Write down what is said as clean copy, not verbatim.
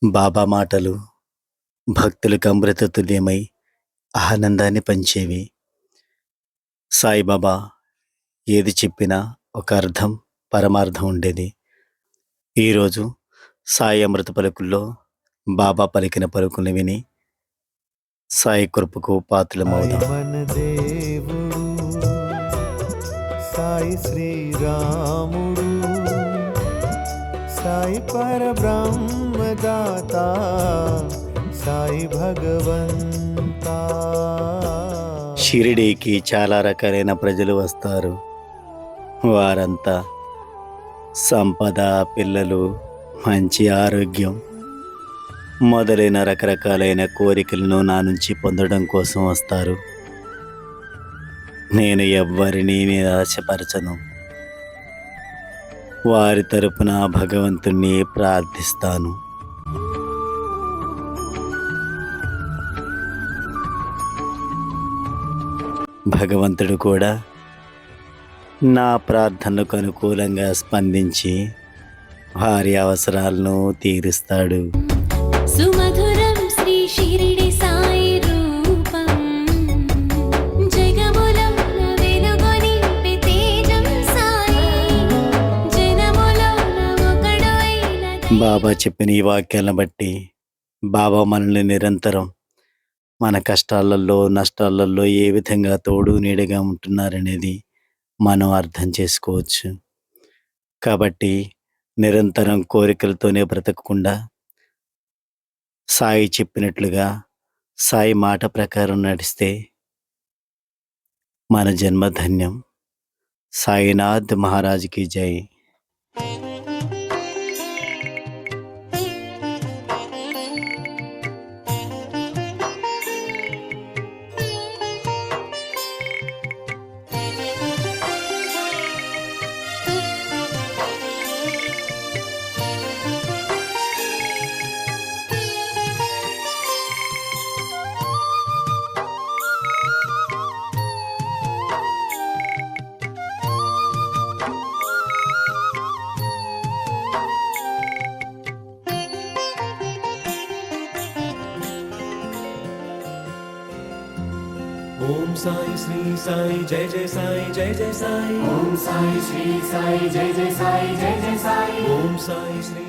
బాబా మాటలు భక్తులకు అమృత తుల్యమై ఆనందాన్ని పంచేవి. సాయిబాబా ఏది చెప్పినా ఒక అర్థం, పరమార్థం ఉండేది. ఈరోజు సాయి అమృత పలుకుల్లో బాబా పలికిన పలుకులు విని సాయి కృపకు సాయి పాత్రలమవుదాం. మన దేవుడు, సాయి శ్రీరాముడు, సాయి పరబ్రహ్మదాత, సాయి భగవంతా. షిరిడీకి చాలా రకాలైన ప్రజలు వస్తారు. వారంతా సంపద, పిల్లలు, మంచి ఆరోగ్యం మొదలైన రకరకాలైన కోరికలను నా నుంచి పొందడం కోసం వస్తారు. నేను ఎవ్వరినీ నిరాశపరచను. వారి తరపున భగవంతుణ్ణి ప్రార్థిస్తాను. భగవంతుడు కూడా నా ప్రార్థనలకు అనుకూలంగా స్పందించి వారి అవసరాలను తీరుస్తాడు. సుమధురం శ్రీ షిరిడి సాయి రూపం, జగములం వెలుగొని తేజం సాయి, జనములో ఒకడైన బాబా చెప్పిన ఈ వాక్యాలను బట్టి బాబా మనల్ని నిరంతరం మన కష్టాలలో, నష్టాలలో ఏ విధంగా తోడు నీడగా ఉంటున్నారనేది మనం అర్థం చేసుకోవచ్చు. కాబట్టి నిరంతరం కోరికలతోనే బ్రతకకుండా సాయి చెప్పినట్లుగా సాయి మాట ప్రకారం నడిస్తే మన జన్మ ధన్యం. సాయినాథ్ మహారాజ్కి జై. ओम साई श्री साई जय जय साई जय जय साई। ओम साई श्री साई जय जय साई जय जय साई। ओम साई श्री